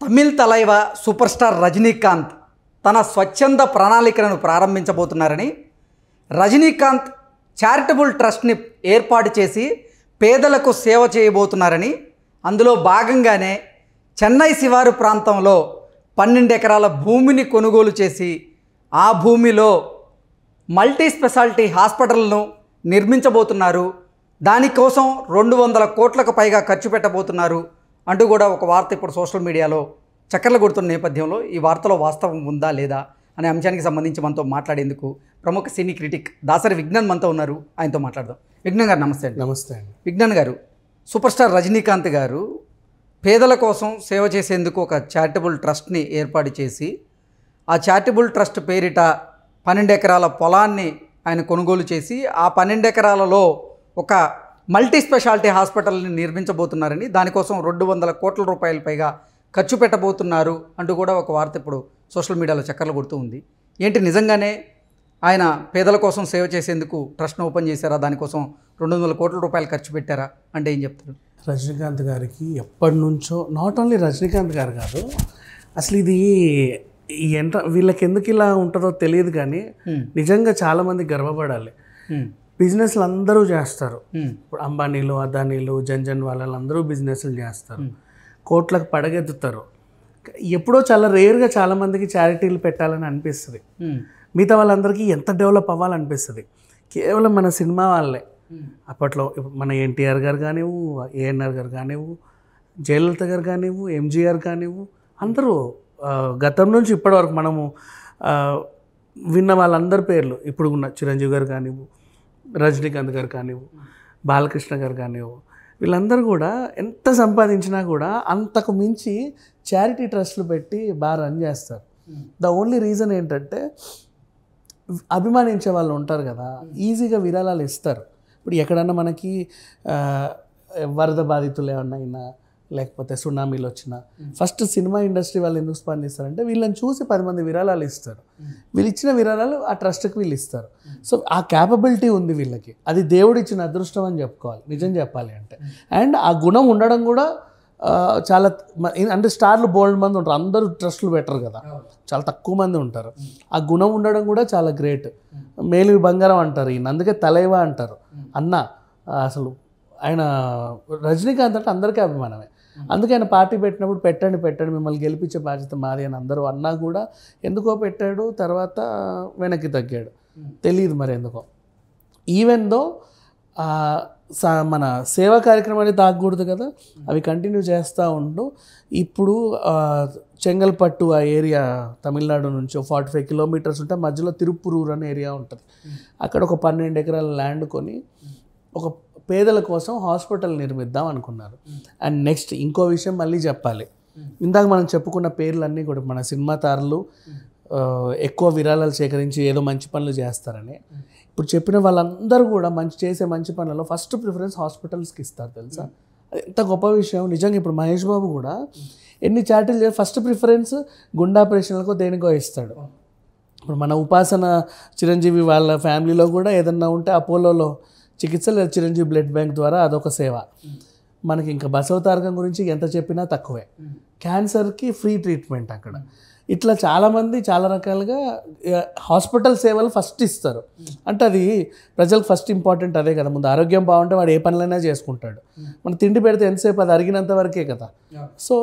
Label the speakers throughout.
Speaker 1: Tamil Thalaiva super star Rajinikanth తన స్వచ్ఛంద ప్రణాళికలను ప్రారంభించబోతున్నారని, రజనీకాంత్ చారిటబుల్ ట్రస్ట్ని ఏర్పాటు చేసి పేదలకు సేవ చేయబోతున్నారని, అందులో భాగంగానే చెన్నై శివారు ప్రాంతంలో 12 ఎకరాల భూమిని కొనుగోలు చేసి ఆ భూమిలో మల్టీ స్పెషాలిటీ హాస్పిటల్ను నిర్మించబోతున్నారు. దానికోసం 200 కోట్లకు పైగా ఖర్చు పెట్టబోతున్నారు అంటూ కూడా ఒక వార్త ఇప్పుడు సోషల్ మీడియాలో చక్కర్లు కొడుతున్న నేపథ్యంలో ఈ వార్తలో వాస్తవం ఉందా లేదా అనే అంశానికి సంబంధించి మనతో మాట్లాడేందుకు ప్రముఖ సినీ క్రిటిక్ దాసరి విజ్ఞాన్ మనతో ఉన్నారు. ఆయనతో మాట్లాడదాం. విజ్ఞాన్ గారు నమస్తే అండి.
Speaker 2: నమస్తే అండి.
Speaker 1: విజ్ఞాన్ గారు, సూపర్ స్టార్ రజనీకాంత్ గారు పేదల కోసం సేవ చేసేందుకు ఒక చారిటబుల్ ట్రస్ట్ని ఏర్పాటు చేసి ఆ చారిటబుల్ ట్రస్ట్ పేరిట 12 ఎకరాల పొలాన్ని ఆయన కొనుగోలు చేసి ఆ 12 ఎకరాలలో ఒక మల్టీ స్పెషాలిటీ హాస్పిటల్ని నిర్మించబోతున్నారని, దానికోసం 200 కోట్ల రూపాయల పైగా ఖర్చు పెట్టబోతున్నారు అంటూ కూడా ఒక వార్త ఇప్పుడు సోషల్ మీడియాలో చక్కర్లు కొడుతూ ఉంది. ఏంటి, నిజంగానే ఆయన పేదల కోసం సేవ చేసేందుకు ట్రస్ట్ను ఓపెన్ చేశారా? దానికోసం 200 కోట్ల రూపాయలు ఖర్చు పెట్టారా అంటే ఏం చెప్తారు?
Speaker 2: రజనీకాంత్ గారికి ఎప్పటి నుంచో, నాట్ ఓన్లీ రజనీకాంత్ గారు కాదు, అసలు ఇది వీళ్ళకి ఎందుకు ఇలా ఉంటుందో తెలియదు, కానీ నిజంగా చాలామంది గర్వపడాలి. బిజినెస్లు అందరూ చేస్తారు. ఇప్పుడు అంబానీలు, అదానీలు, జన్జన్ వాళ్ళందరూ బిజినెస్లు చేస్తారు, కోట్లకు పడగెత్తుతారు. ఎప్పుడో చాలా రేర్గా చాలామందికి చారిటీలు పెట్టాలని అనిపిస్తుంది. మిగతా వాళ్ళందరికీ ఎంత డెవలప్ అవ్వాలనిపిస్తుంది. కేవలం మన సినిమా వాళ్ళే అప్పట్లో మన ఎన్టీఆర్ గారు కానివ్వు, ఏఎన్ఆర్ గారు కానివ్వు, జయలలిత గారు కానివ్వు, ఎంజీఆర్ కానివ్వు, అందరూ గతం నుంచి ఇప్పటి వరకు మనము విన్న వాళ్ళందరి పేర్లు, ఇప్పుడు ఉన్న చిరంజీవి గారు కానివ్వు, రజనీకాంత్ గారు కానివ్వు, బాలకృష్ణ గారు కానివ్వు, వీళ్ళందరూ కూడా ఎంత సంపాదించినా కూడా అంతకు మించి చారిటీ ట్రస్ట్లు పెట్టి బాగా రన్ చేస్తారు. ద ఓన్లీ రీజన్ ఏంటంటే అభిమానించే వాళ్ళు ఉంటారు కదా, ఈజీగా విరాళాలు ఇస్తారు. ఇప్పుడు ఎక్కడన్నా మనకి వరద బాధితులు ఏమన్నా అయినా, లేకపోతే సునామీలు వచ్చినా ఫస్ట్ సినిమా ఇండస్ట్రీ వాళ్ళు ఎందుకు స్పందిస్తారంటే వీళ్ళని చూసి 10 మంది విరాళాలు ఇస్తారు. వీళ్ళు ఇచ్చిన విరాళాలు ఆ ట్రస్ట్కి వీళ్ళు ఇస్తారు. సో ఆ క్యాపబిలిటీ ఉంది వీళ్ళకి. అది దేవుడు ఇచ్చిన అదృష్టం అని చెప్పుకోవాలి, నిజం చెప్పాలి అంటే. అండ్ ఆ గుణం ఉండడం కూడా చాలా, అంటే స్టార్లు బోల్డ్ మంది ఉంటారు, అందరూ ట్రస్టులు పెట్టరు కదా, చాలా తక్కువ మంది ఉంటారు. ఆ గుణం ఉండడం కూడా చాలా గ్రేట్. మేలు బంగారం అంటారు ఈయన, అందుకే తలైవ అంటారు. అన్న అసలు ఆయన రజనీకాంత్ అంటే అందరికీ అభిమానమే. అందుకే ఆయన పార్టీ పెట్టినప్పుడు పెట్టండి మిమ్మల్ని గెలిపించే బాధ్యత మాది అని అందరూ అన్నా కూడా ఎందుకో పెట్టాడు. తర్వాత వెనక్కి తగ్గాడు, తెలియదు మరి ఎందుకో. ఈవెన్ దో మన సేవా కార్యక్రమాన్ని తాగకూడదు కదా, అవి కంటిన్యూ చేస్తూ ఉంటూ ఇప్పుడు చెంగల్పట్టు ఆ ఏరియా తమిళనాడు నుంచి 45 కిలోమీటర్స్ ఉంటే మధ్యలో తిరుప్పురూరు అనే ఏరియా ఉంటుంది. అక్కడ ఒక 12 ఎకరాల ల్యాండ్ కొని ఒక పేదల కోసం హాస్పిటల్ నిర్మిద్దాం అనుకున్నారు. అండ్ నెక్స్ట్ ఇంకో విషయం మళ్ళీ చెప్పాలి, ఇందాక మనం చెప్పుకున్న పేర్లన్నీ కూడా మన సినిమా తారలు ఎక్కువ విరాళాలు సేకరించి ఏదో మంచి పనులు చేస్తారని. ఇప్పుడు చెప్పిన వాళ్ళందరూ కూడా చేసే మంచి పనులలో ఫస్ట్ ప్రిఫరెన్స్ హాస్పిటల్స్కి ఇస్తారు, తెలుసా? అది ఎంత గొప్ప విషయం నిజంగా. ఇప్పుడు మహేష్ బాబు కూడా ఎన్ని చారిటీలు ఫస్ట్ ప్రిఫరెన్స్ గుండె ఆపరేషన్లకో దేనికో ఇస్తాడు. ఇప్పుడు మన ఉపాసన చిరంజీవి వాళ్ళ ఫ్యామిలీలో కూడా ఏదన్నా ఉంటే అపోలోలో చికిత్స, లేదా చిరంజీవి బ్లడ్ బ్యాంక్ ద్వారా అదొక సేవ. మనకి ఇంకా బసవతారకం గురించి ఎంత చెప్పినా తక్కువే. క్యాన్సర్కి ఫ్రీ ట్రీట్మెంట్ అక్కడ. ఇట్లా చాలామంది చాలా రకాలుగా హాస్పిటల్ సేవలు ఫస్ట్ ఇస్తారు. అంటే అది ప్రజలకు ఫస్ట్ ఇంపార్టెంట్ అదే కదా. ముందు ఆరోగ్యం బాగుంటే వాడు ఏ పనులైనా చేసుకుంటాడు. మనం తిండి పెడితే ఎంతసేపు అది అరిగినంత వరకే కదా. సో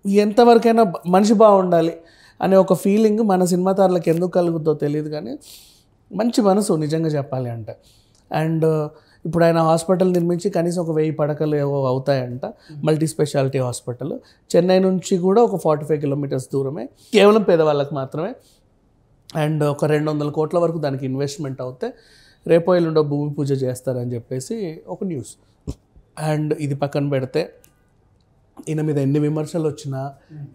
Speaker 2: ఎంతవరకైనా మనిషి బాగుండాలి అనే ఒక ఫీలింగ్ మన సినిమా తారలకు ఎందుకు కలుగుతుందో తెలియదు, కానీ మంచి మనసు నిజంగా చెప్పాలి అంటే. అండ్ ఇప్పుడు ఆయన హాస్పిటల్ నిర్మించి కనీసం ఒక 1000 పడకలు ఏవో అవుతాయంట, మల్టీ స్పెషాలిటీ హాస్పిటల్. చెన్నై నుంచి కూడా ఒక 45 కిలోమీటర్స్ దూరమే, కేవలం పేదవాళ్ళకి మాత్రమే. అండ్ ఒక 200 కోట్ల వరకు దానికి ఇన్వెస్ట్మెంట్ అవుతే రేపో ఎల్లుండో భూమి పూజ చేస్తారని చెప్పేసి ఒక న్యూస్. అండ్ ఇది పక్కన పెడితే ఈయన మీద ఎన్ని విమర్శలు వచ్చినా,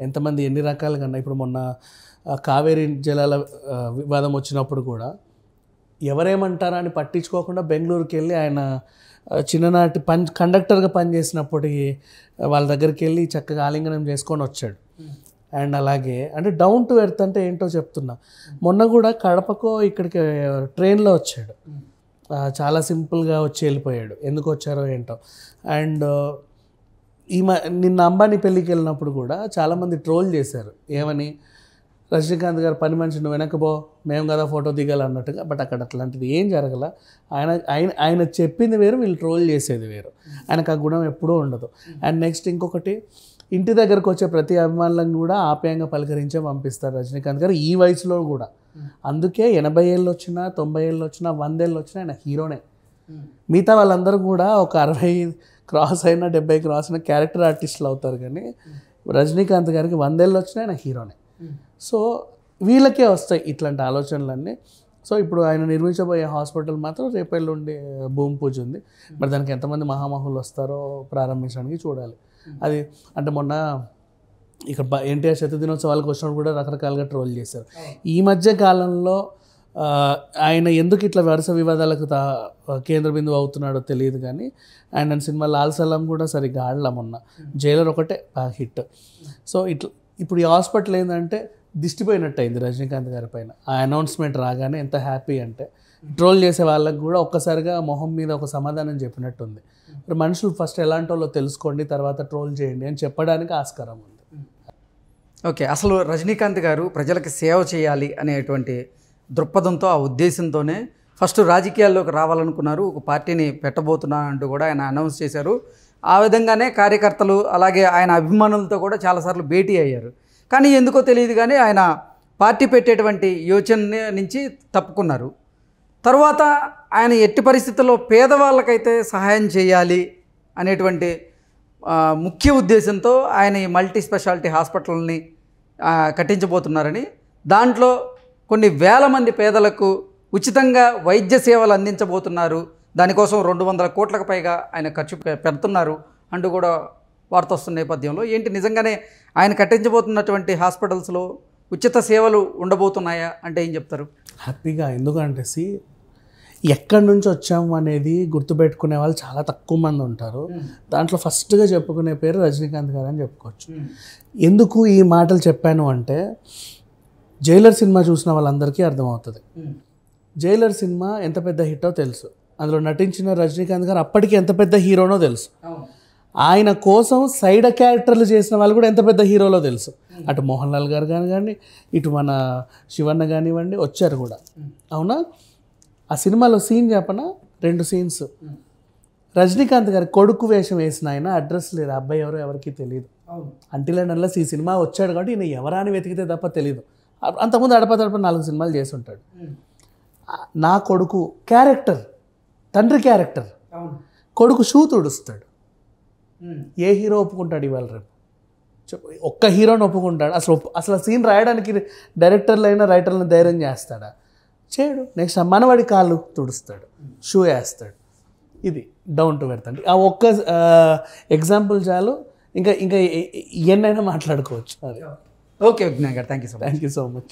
Speaker 2: ఎంతమంది ఎన్ని రకాలుగా అన్నా, ఇప్పుడు మొన్న కావేరీ జలాల వివాదం వచ్చినప్పుడు కూడా ఎవరేమంటారా అని పట్టించుకోకుండా బెంగళూరుకి వెళ్ళి ఆయన చిన్ననాటి కండక్టర్గా పనిచేసినప్పటికీ వాళ్ళ దగ్గరికి వెళ్ళి చక్కగా ఆలింగనం చేసుకొని వచ్చాడు. అండ్ అలాగే అంటే డౌన్ టు ఎర్త్ అంటే ఏంటో చెప్తున్నా. మొన్న కూడా కడపకో ఇక్కడికి ట్రైన్లో వచ్చాడు, చాలా సింపుల్గా వచ్చి వెళ్ళిపోయాడు. ఎందుకు వచ్చారో ఏంటో. అండ్ నిన్న అంబానీ పెళ్ళికి వెళ్ళినప్పుడు కూడా చాలామంది ట్రోల్ చేశారు ఏమని, రజనీకాంత్ గారు పని మనిషి నువ్వు వెనకపో మేము కదా ఫోటో దిగాలి అన్నట్టుగా. బట్ అక్కడ అట్లాంటిది ఏం జరగల. ఆయన చెప్పింది వేరు, వీళ్ళు ట్రోల్ చేసేది వేరు. ఆయనకు ఆ గుణం ఎప్పుడూ ఉండదు. అండ్ నెక్స్ట్ ఇంకొకటి, ఇంటి దగ్గరకు వచ్చే ప్రతి అభిమానులను కూడా ఆప్యాయంగా పలకరించే పంపిస్తారు రజనీకాంత్ గారు ఈ వయసులో కూడా. అందుకే 80 ఏళ్ళు వచ్చినా 90 ఏళ్ళు వచ్చినా 100 ఏళ్ళు వచ్చినా ఆయన హీరోనే. మిగతా వాళ్ళందరూ కూడా ఒక 60 క్రాస్ అయినా 70 క్రాస్ అయినా క్యారెక్టర్ ఆర్టిస్టులు అవుతారు, కానీ రజనీకాంత్ గారికి 100 ఏళ్ళు వచ్చినా ఆయన హీరోనే. సో వీళ్ళకే వస్తాయి ఇట్లాంటి ఆలోచనలన్నీ. సో ఇప్పుడు ఆయన నిర్మించబోయే హాస్పిటల్ మాత్రం రేపెల్లుండి భూమి పూజ ఉంది. మరి దానికి ఎంతమంది మహామహులు వస్తారో ప్రారంభించడానికి చూడాలి. అది అంటే మొన్న ఇక్కడ ఎన్టీఆర్ శతదినోత్సవాలకు వచ్చినప్పుడు కూడా రకరకాలుగా ట్రోల్ చేశారు. ఈ మధ్య కాలంలో ఆయన ఎందుకు ఇట్లా వరుస వివాదాలకు కేంద్ర బిందువు అవుతున్నాడో తెలియదు, కానీ ఆయన సినిమా లాల్ సలాం కూడా సరిగ్గా ఆడలా, మొన్న జైలర్ ఒకటే బాగా హిట్. సో ఇట్లా ఇప్పుడు ఈ హాస్పిటల్ ఏంటంటే దిష్టిపోయినట్టు అయింది రజనీకాంత్ గారి పైన. ఆ అనౌన్స్మెంట్ రాగానే ఎంత హ్యాపీ అంటే ట్రోల్ చేసే వాళ్ళకి కూడా ఒక్కసారిగా మొహం మీద ఒక సమాధానం చెప్పినట్టుంది. మరి మనుషులు ఫస్ట్ ఎలాంటి వాళ్ళో తెలుసుకోండి, తర్వాత ట్రోల్ చేయండి అని చెప్పడానికి ఆస్కారం ఉంది.
Speaker 1: ఓకే, అసలు రజనీకాంత్ గారు ప్రజలకు సేవ చేయాలి అనేటువంటి దృక్పథంతో, ఆ ఉద్దేశంతోనే ఫస్ట్ రాజకీయాల్లోకి రావాలనుకున్నారు. ఒక పార్టీని పెట్టబోతున్నా అంటూ కూడా ఆయన అనౌన్స్ చేశారు. ఆ విధంగానే కార్యకర్తలు అలాగే ఆయన అభిమానులతో కూడా చాలాసార్లు భేటీ అయ్యారు. కానీ ఎందుకో తెలియదు కానీ ఆయన పార్టీ పెట్టేటువంటి యోచన నుంచి తప్పుకున్నారు. తర్వాత ఆయన ఎట్టి పరిస్థితుల్లో పేదవాళ్ళకైతే సహాయం చేయాలి అనేటువంటి ముఖ్య ఉద్దేశంతో ఆయన ఈ మల్టీ స్పెషాలిటీ హాస్పిటల్ని కట్టించబోతున్నారని, దాంట్లో కొన్ని వేల మంది పేదలకు ఉచితంగా వైద్య సేవలు అందించబోతున్నారు, దానికోసం 200 కోట్లకు పైగా ఆయన ఖర్చు పెడుతున్నారు అంటూ కూడా వార్త వస్తున్న నేపథ్యంలో ఏంటి నిజంగానే ఆయన కట్టించబోతున్నటువంటి హాస్పిటల్స్లో ఉచిత సేవలు ఉండబోతున్నాయా అంటే ఏం చెప్తారు?
Speaker 2: హ్యాపీగా. ఎందుకంటే ఎక్కడి నుంచి వచ్చాము అనేది గుర్తుపెట్టుకునే వాళ్ళు చాలా తక్కువ మంది ఉంటారు. దాంట్లో ఫస్ట్గా చెప్పుకునే పేరు రజనీకాంత్ గారు అని చెప్పుకోవచ్చు. ఎందుకు ఈ మాటలు చెప్పాను అంటే జైలర్ సినిమా చూసిన వాళ్ళందరికీ అర్థమవుతుంది. జైలర్ సినిమా ఎంత పెద్ద హిట్టో తెలుసు, అందులో నటించిన రజనీకాంత్ గారు అప్పటికి ఎంత పెద్ద హీరోనో తెలుసు, ఆయన కోసం సైడ్ క్యారెక్టర్లు చేసిన వాళ్ళు కూడా ఎంత పెద్ద హీరోలో తెలుసు. అటు మోహన్ లాల్ గారు కానీ ఇటు మన శివన్న కానివ్వండి వచ్చారు కూడా. అవునా? ఆ సినిమాలో సీన్ చెప్పనా, 2 సీన్స్. రజనీకాంత్ గారి కొడుకు వేషం వేసిన ఆయన అడ్రస్ లేదు, అబ్బాయి ఎవరో ఎవరికి తెలియదు. అంటిల్ అండ్ అన్లెస్ ఈ సినిమా వచ్చాడు కాబట్టి ఈయన ఎవరా అని వెతికితే తప్ప తెలియదు. అంతకుముందు అడపదడప 4 సినిమాలు చేసి ఉంటాడు. నా కొడుకు క్యారెక్టర్, తండ్రి క్యారెక్టర్, కొడుకు షూ తుడుస్తాడు. ఏ హీరో ఒప్పుకుంటాడు ఇవాళ రేపు? ఒక్క హీరోని ఒప్పుకుంటాడు? అసలు సీన్ రాయడానికి డైరెక్టర్లు అయినా రైటర్లను ధైర్యం చేస్తాడా? చేయడు. నెక్స్ట్ మనవాడి కాళ్ళు తుడుస్తాడు, షూ వేస్తాడు. ఇది డౌన్ టు ఎర్త్ అండి. ఆ ఒక్క ఎగ్జాంపుల్ చాలు, ఇంకా ఎన్నైనా మాట్లాడుకోవచ్చు. అదే.
Speaker 1: ఓకే విజ్ఞాన్ గారు, థ్యాంక్ యూ సో మచ్.